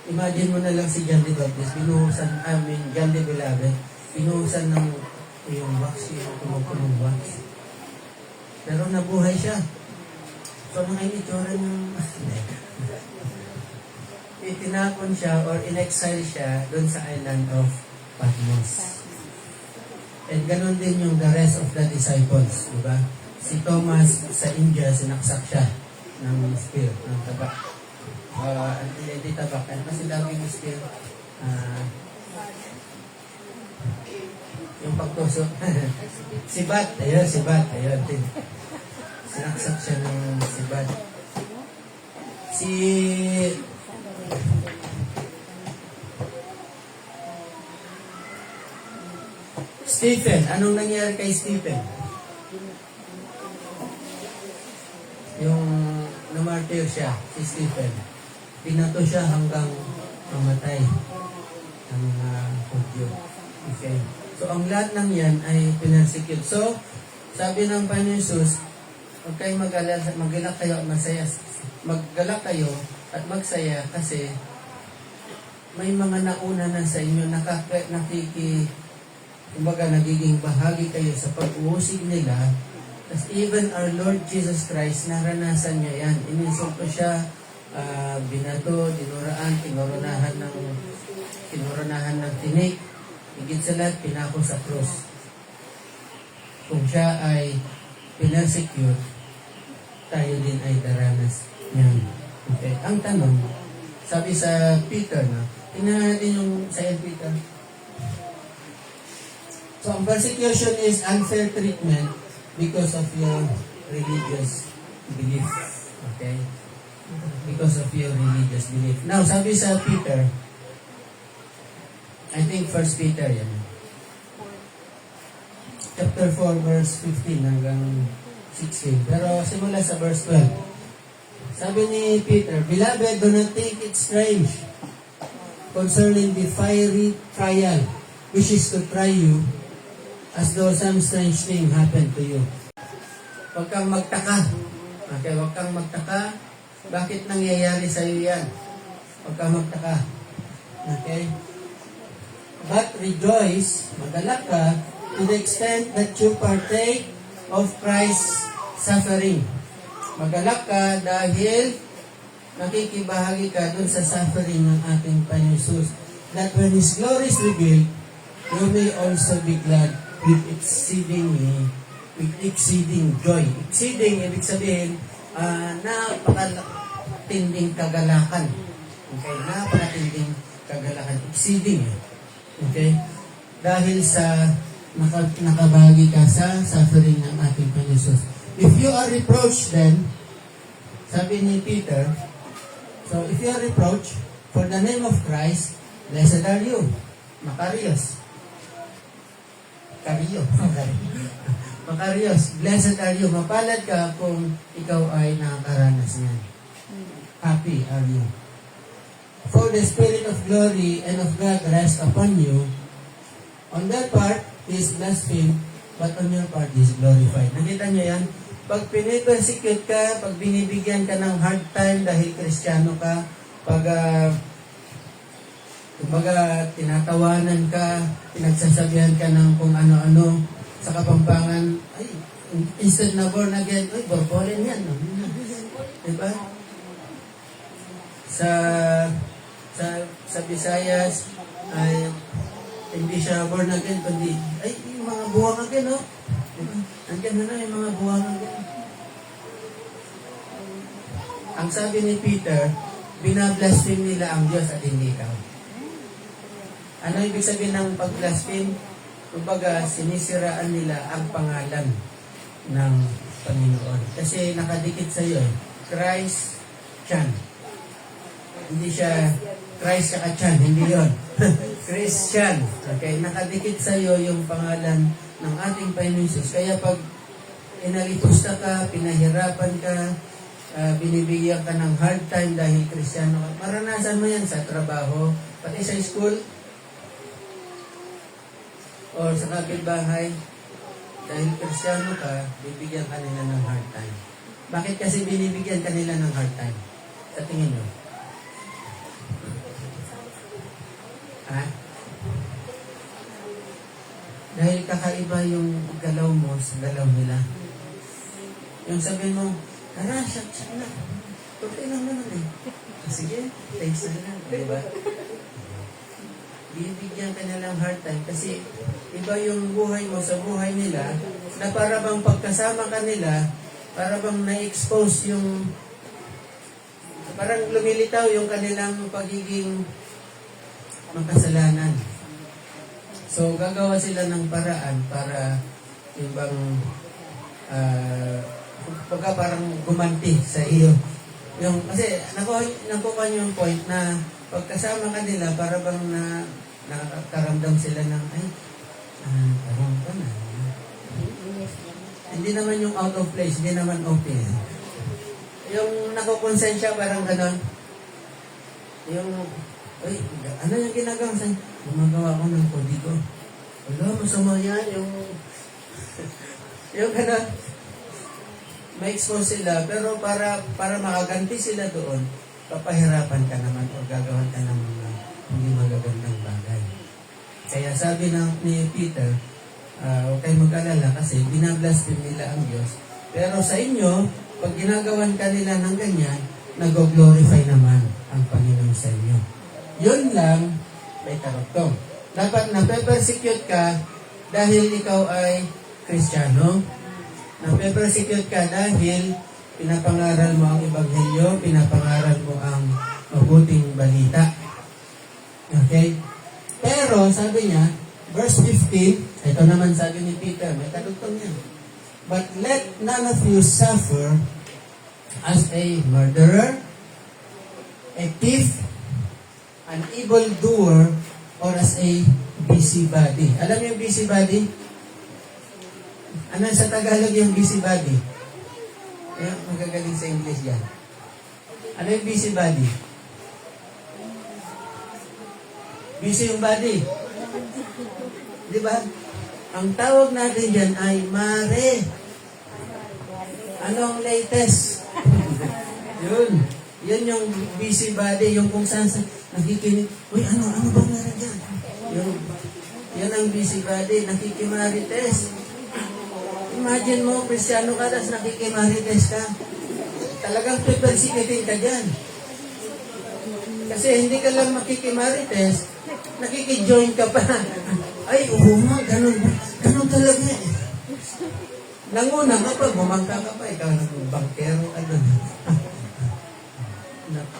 Imagine mo na lang si John the Baptist, John the Beloved, binuhusan ng yung wax, yung kumukulong wax. Pero nabuhay siya. So, mga itsura ng itinapon siya or in-exile siya doon sa island of Patmos. And ganun din yung the rest of the disciples, di ba? Si Thomas sa India, sinaksak siya ng spear, ng tabak. Hindi tabak, kasi lagi yung spear, yung pagtusok. Sibat, ayun. Sinaksak siya ng sibat. Stephen, anong nangyari kay Stephen? Yung namartir siya, si Stephen. Pinato siya hanggang mamatay ang mga Hudyo. Okay. So, ang lahat ng yan ay pinersecute. So, sabi ng Panginoon Jesus, huwag kayong mag-alala kayo at masaya. Maggalak kayo at magsaya kasi may mga nauna na sa inyo kumbaga nagiging bahagi kayo sa pag-uusig nila. As even our Lord Jesus Christ, naranasan niya yan. Ininsulto siya, binato, tinuranahan ng tinik. Higit sa lahat, pinako sa krus. Kung siya ay pinersecute, tayo din ay daranas niyan. Okay. Ang tanong, sabi sa Peter, tingnan natin yung sa Peter. So, ang persecution is unfair treatment because of your religious belief. Okay? Because of your religious belief. Now, sabi sa Peter, I think 1 Peter yan. Chapter 4, verse 15 hanggang 16. Pero simula sa verse 12. Sabi ni Peter, Beloved, do not think it strange concerning the fiery trial which is to try you as though some strange thing happened to you. Huwag kang magtaka. Okay, huwag kang magtaka. Bakit nangyayari sa iyo yan? Huwag kang magtaka. Okay? But rejoice, magalak ka, to the extent that you partake of Christ's suffering. Magalak ka dahil nakikibahagi ka dun sa suffering ng ating Panginoon Jesus. That when His glory is revealed, you may also be glad with exceeding joy. Exceeding, ibig sabihin, napakatinding kagalakan. Okay? Napakatinding kagalakan. Exceeding. Okay? Dahil sa nakabahagi ka sa suffering ng ating Panginoon Jesus. If you are reproached then, sabi ni Peter, so if you are reproached for the name of Christ, blessed are you. Makarios. Makarios. Blessed are you. Mapalad ka kung ikaw ay nakakaranas niyan. Happy are you. For the Spirit of glory and of God rest upon you. On their part, He is blasphemed, but on your part, He is glorified. Nakita niyo yan? Pag pinipersecute ka, pag binibigyan ka ng hard time dahil Kristiyano ka, pag kumbaga tinatawanan ka, pinagsasabihan ka ng kung ano-ano sa Kapampangan, ay, instead na born again, ay, borborin yan. No? Diba? Sa Visayas, ay, hindi siya born again, kundi, ay, yung mga buwang again, no? Diba? Andiyan na yung mga buwang again. Ang sabi ni Peter, binablaspheme nila ang Diyos at hindi ikaw. Ano ibig sabihin ng pag-blaspheme? Kumbaga, sinisiraan nila ang pangalan ng Panginoon. Kasi nakadikit sa iyo, Christ Chan. Hindi siya Christ saka Chan, hindi yon. Christian. Okay, nakadikit sa iyo yung pangalan ng ating Panginoon Jesus. Kaya pag inalipusta ka, pinahirapan ka, binibigyan ka ng hard time dahil Kristiyano ka, maranasan mo yan sa trabaho, pati sa school, o sa kapitbahay, dahil Kristiyano ka, bibigyan ka nila ng hard time. Bakit kasi binibigyan kanila ng hard time? Sa tingin nyo? Ha? Dahil kakaiba yung galaw mo sa galaw nila. Yung sabihin mo, tara, shot na. Okay lang naman eh. Sige, thanks na lang. Diba? Bibigyan ka nilang hard time kasi iba yung buhay mo sa buhay nila na para bang pagkasama ka nila, para bang na-expose yung parang lumilitaw yung kanilang pagiging makasalanan. So, gagawa sila ng paraan para yung bang parang gumanti sa iyo. Yung, kasi nakuha niyo yung point na pagkasama ka nila, para bang nakakaramdam sila ng, parang ka na. Hindi naman yung out of place, hindi naman okay. Yung nakukonsensya, parang gano'n. Yung, ano yung ginagawa sa'yo? Gumagawa ko ng kodigo. Wala, masama yan. Yung gano'n. Ma-expose sila, pero para makaganti sila doon, papahirapan ka naman o gagawan ka ng mga hindi magagandang bagay. Kaya sabi ni Peter, huwag kayong mag-alala kasi binablaspheme nila ang Diyos. Pero sa inyo, pag ginagawan ka nila ng ganyan, nag-glorify naman ang Panginoon sa inyo. Yun lang, may karugtong. Dapat nape-persecute ka dahil ikaw ay Kristiyano. Nape-persecute ka dahil pinapangaral mo ang Ebanghelyo, pinapangaral mo ang mabuting balita. Okay? Pero, sabi niya, verse 15, ito naman sabi ni Peter, may kadugtong yan. But let none of you suffer as a murderer, a thief, an evildoer, or as a busybody. Alam niyo yung busybody? Ano sa Tagalog yung busybody? Ayun, magagaling sa English yan. Ano yung busybody? Busy yung body. Di ba? Ang tawag natin dyan ay mare. Anong latest? Yun. Yun yung busybody, yung kung saan nakikinig. Uy, ano bang meron dyan? Yun ang busybody, nakikimarites. Imagine mo, Kristiyano ka, tapos nakikimarites ka. Talagang pipersikutin ka dyan. Kasi hindi ka lang makikimarites, nakikijoin ka pa. Ay, ganun talaga eh. Nanguna ka pa, bumangka ka pa, ikaw nagbangkero ka doon.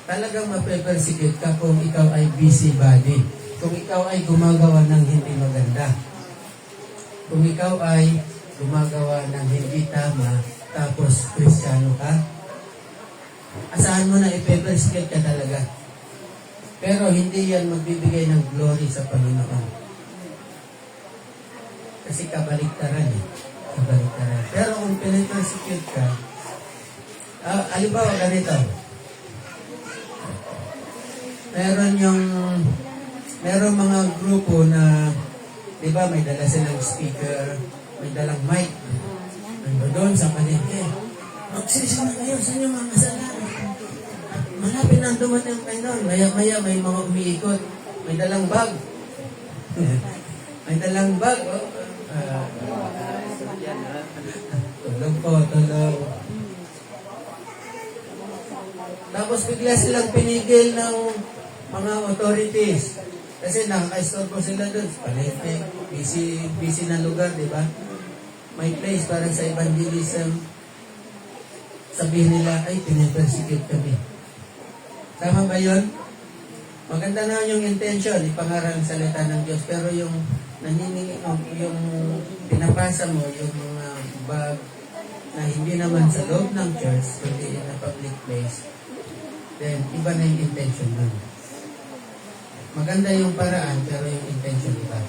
Talagang mape-persecute ka kung ikaw ay busybody. Kung ikaw ay gumagawa ng hindi maganda. Kung ikaw ay gumagawa ng hindi tama, tapos Kristiyano ka, asahan mo na ipe-persecute ka talaga. Pero hindi yan magbibigay ng glory sa Panginoon. Kasi kabaliktaran eh. Kabaliktaran. Pero kung pinipersecute ka, halimbawa ganito, meron mga grupo na, di ba, may dala silang speaker, may dalang mic. Doon sa palengke, magsisi na kayo sa inyong mga kasalanan. Malapit na dumating kayo doon. Maya-maya may mga umiikot. May dalang bag. May dalang bag. Tulog po, tulog. Tapos bigla silang pinigil ng mga authorities. Kasi nakaka-istorbo sila doon. Palengke, busy na lugar, di ba? May place para sa evangelism. Sabihin nila, ay, pinipersecute kami. Tama ba yun? Maganda na yung intention, ipangaral ang salita ng Diyos, pero yung yung pinapasa mo, yung mga bag na hindi naman sa loob ng church, kundi in a public place, then iba na yung intention nun. Maganda yung paraan, pero yung intention iba.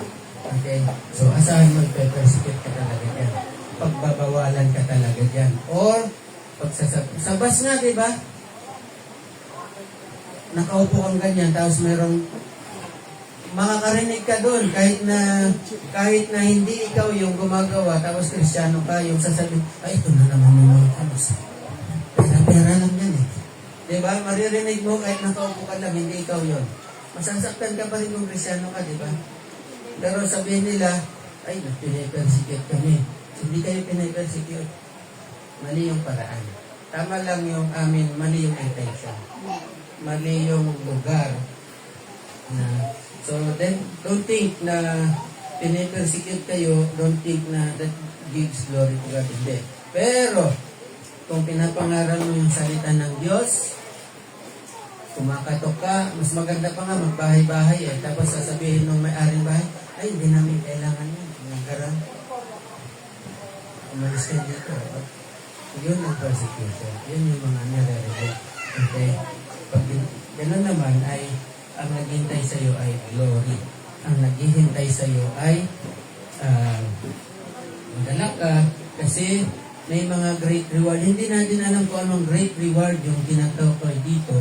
Okay? So, asahan magpe-persecute ka talaga dyan. Pagbabawalan ka talaga dyan. Or, sa bus nga, di ba? Nakaupo kang ganyan, tapos merong makakarinig ka doon kahit na hindi ikaw yung gumagawa, tapos Kristiyano ka, yung sasabihin, ay, ito na naman yung mga kalos. pera lang yan eh. Diba? Maririnig mo kahit nakaupo ka lang, hindi ikaw yon. Masasaktan ka pa rin kung Krisyano ka, diba? Pero sabihin nila, ay, pinipersecute kami. Hindi kayo pinipersecute. Mali yung paraan. Tama lang yung amin, mali yung intention. Mali yung lugar. So then, don't think na pinipersecute kayo, don't think na that gives glory to God. Hindi. Pero, kung pinapangaral mo yung salita ng Diyos, kumakatok ka, mas maganda pa nga magbahay-bahay eh. Tapos sasabihin ng may-aring bahay, ay, hindi namin kailangan yun. Nagkaroon. Umalis ka dito. Yun ang persecution. Yun yung mga nare-reject. Okay? Pag gano'n naman ay, ang naghihintay sa'yo ay glory. Ang naghihintay sa'yo ay magalak ka kasi may mga great reward. Hindi natin alam kung anong great reward yung tinatawag dito,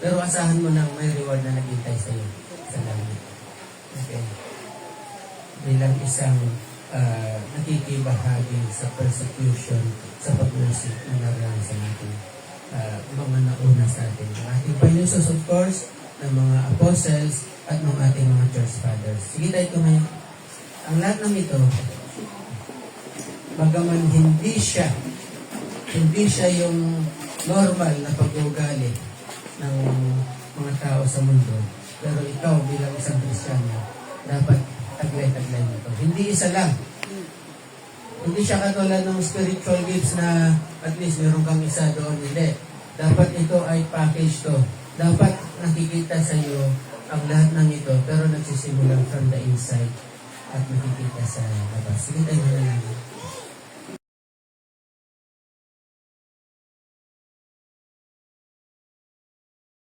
pero asahan mo na may reward na naghihintay sa'yo sa langit. Okay? Bilang isang nakikibahagi sa persecution, sa pag-worship na naranasan natin mga nauna sa atin. Ang ating Panginoon, of course, ng mga apostles at ng ating mga church fathers. Sige tayo ito ngayon. Ang lahat ng ito, bagaman hindi siya yung normal na pag-uugali ng mga tao sa mundo, pero ikaw bilang isang Kristiyano, dapat taglay-taglay nito. Hindi isa lang. Hindi siya katulad ng spiritual gifts na at least meron kang isa doon. Hindi. Dapat ito ay package to. Dapat nakikita sa iyo ang lahat ng ito, pero nagsisimula from the inside at nakikita sa labas. Sige tayo na lang.